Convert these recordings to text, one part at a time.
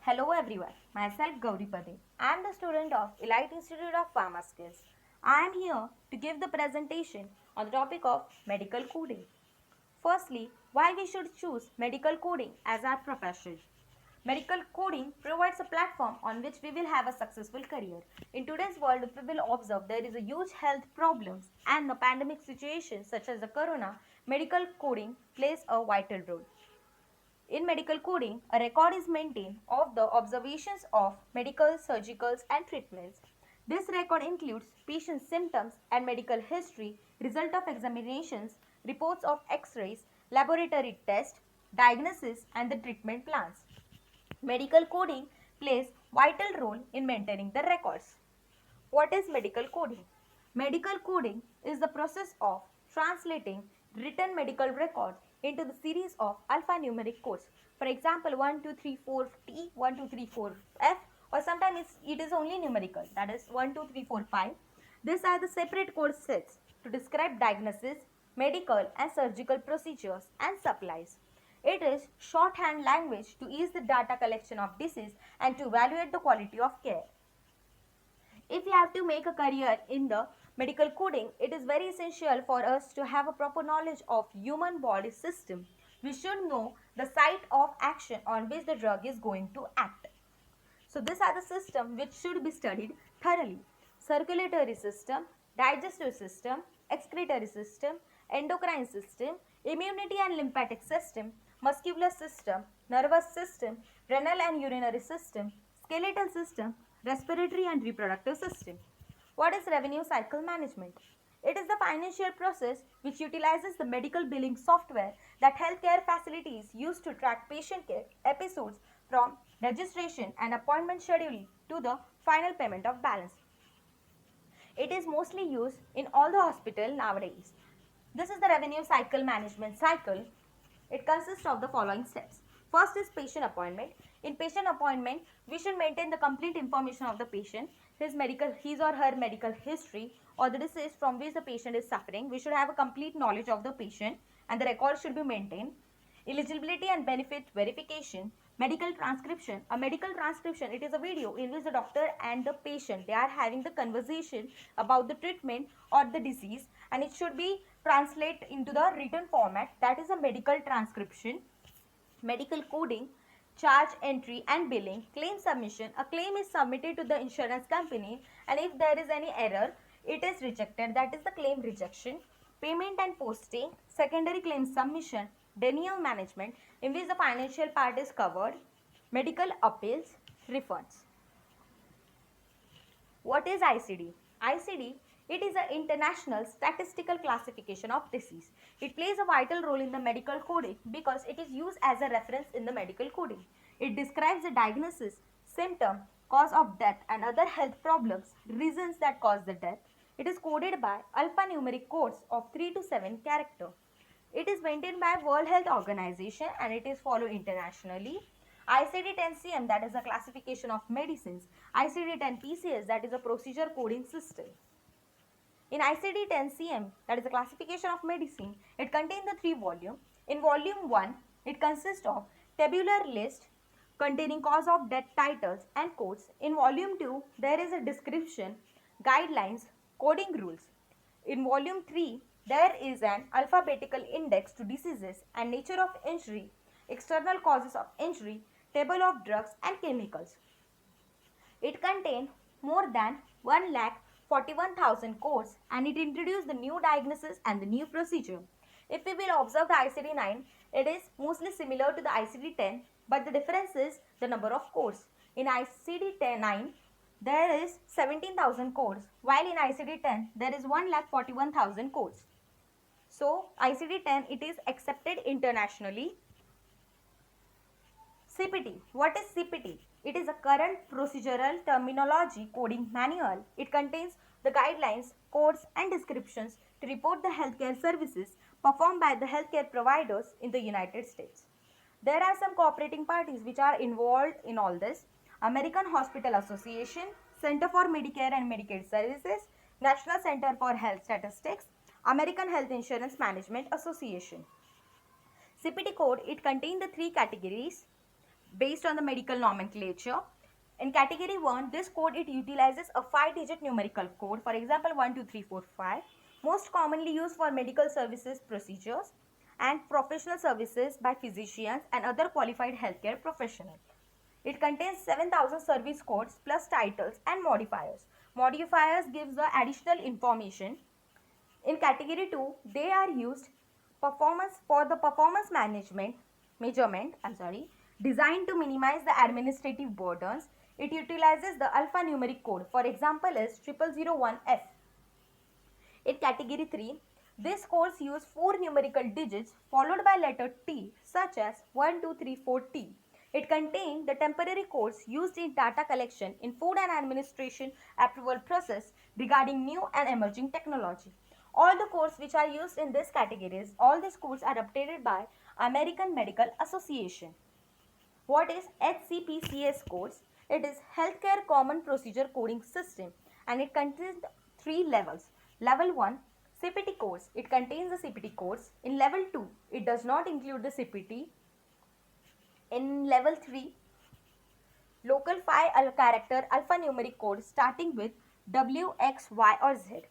Hello everyone, myself Gauri Pade. I am the student of Elite Institute of Pharma Skills. I am here to give the presentation on the topic of medical coding. Firstly, why we should choose medical coding as our profession. Medical coding provides a platform on which we will have a successful career. In today's world, we will observe there is a huge health problems and the pandemic situation such as the corona, medical coding plays a vital role. In medical coding, a record is maintained of the observations of medical, surgicals, and treatments. This record includes patient's symptoms and medical history, result of examinations, reports of x-rays, laboratory tests, diagnosis, and the treatment plans. Medical coding plays vital role in maintaining the records. What is medical coding? Medical coding is the process of translating written medical records into the series of alphanumeric codes. For example, 1, 2, 3, 4 T, 1, 2, 3, 4 F, or sometimes it is only numerical, that is 1, 2, 3, 4, 5. These are the separate code sets to describe diagnosis, medical and surgical procedures and supplies. It is shorthand language to ease the data collection of disease and to evaluate the quality of care. If we have to make a career in the medical coding, it is very essential for us to have a proper knowledge of human body system. We should know the site of action on which the drug is going to act. So these are the systems which should be studied thoroughly. Circulatory system, digestive system, excretory system, endocrine system, immunity and lymphatic system, muscular system, nervous system, renal and urinary system, skeletal system, respiratory and reproductive system. What is revenue cycle management? It is the financial process which utilizes the medical billing software that healthcare facilities use to track patient care episodes from registration and appointment scheduling to the final payment of balance. It is mostly used in all the hospital nowadays. This is the revenue cycle management cycle. It consists of the following steps. First is patient appointment. In patient appointment, we should maintain the complete information of the patient, his or her medical history or the disease from which the patient is suffering. We should have a complete knowledge of the patient and the record should be maintained. Eligibility and benefit verification. Medical transcription. A medical transcription, it is a video in which the doctor and the patient, they are having the conversation about the treatment or the disease, and it should be translated into the written format. That is a medical transcription. Medical coding, charge entry and billing, claim submission. A claim is submitted to the insurance company and if there is any error, it is rejected. That is the claim rejection. Payment and posting, secondary claim submission, denial management in which the financial part is covered, medical appeals, refunds. What is ICD? ICD, it is an international statistical classification of disease. It plays a vital role in the medical coding because it is used as a reference in the medical coding. It describes the diagnosis, symptom, cause of death and other health problems, reasons that cause the death. It is coded by alphanumeric codes of 3 to 7 characters. It is maintained by World Health Organization and it is followed internationally. ICD-10-CM, that is a classification of medicines. ICD-10-PCS, that is a procedure coding system. In ICD-10-CM, that is a classification of medicine, it contains the 3 volumes. In volume 1, it consists of tabular list containing cause of death titles and codes. In volume 2, there is a description, guidelines, coding rules. In volume 3, there is an alphabetical index to diseases and nature of injury, external causes of injury, table of drugs and chemicals. It contained more than 1,41,000 codes and it introduced the new diagnosis and the new procedure. If we will observe the ICD-9, it is mostly similar to the ICD-10, but the difference is the number of codes. In ICD-9, there is 17,000 codes, while in ICD-10, there is 1,41,000 codes. So, ICD-10, it is accepted internationally. CPT. What is CPT? It is a current procedural terminology coding manual. It contains the guidelines, codes and descriptions to report the healthcare services performed by the healthcare providers in the United States. There are some cooperating parties which are involved in all this. American Hospital Association, Center for Medicare and Medicaid Services, National Center for Health Statistics, American Health Insurance Management Association. CPT code, it contains the 3 categories: based on the medical nomenclature. In category 1, this code it utilizes a 5-digit numerical code, for example 12345, most commonly used for medical services procedures and professional services by physicians and other qualified healthcare professionals. It contains 7,000 service codes plus titles and modifiers. Modifiers gives the additional information. In category 2, they are used performance for the performance measurement, designed to minimize the administrative burdens. It utilizes the alphanumeric code. For example is 0001F. In category 3, these codes use 4 numerical digits followed by letter T such as 1234T. It contains the temporary codes used in data collection in food and administration approval process regarding new and emerging technology. All the codes which are used in these categories, all these codes are updated by American Medical Association. What is HCPCS codes? It is Healthcare Common Procedure Coding System and it contains 3 levels. Level 1, CPT codes. It contains the CPT codes. In level 2, it does not include the CPT. In level 3, local 5 character alphanumeric code starting with W, X, Y or Z.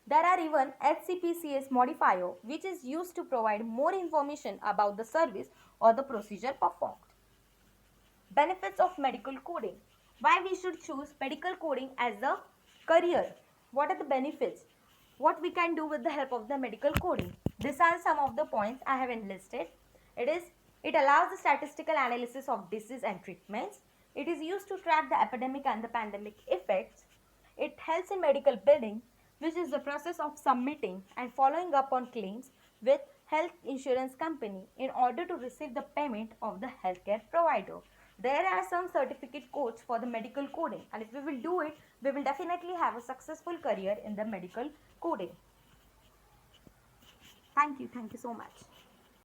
There are even HCPCS modifier which is used to provide more information about the service or the procedure performed. Benefits of medical coding. Why we should choose medical coding as a career? What are the benefits? What we can do with the help of the medical coding? These are some of the points I have enlisted. It allows the statistical analysis of disease and treatments. It is used to track the epidemic and the pandemic effects. It helps in medical billing, which is the process of submitting and following up on claims with health insurance company in order to receive the payment of the healthcare provider. There are some certificate codes for the medical coding, and if we will do it, we will definitely have a successful career in the medical coding. Thank you so much.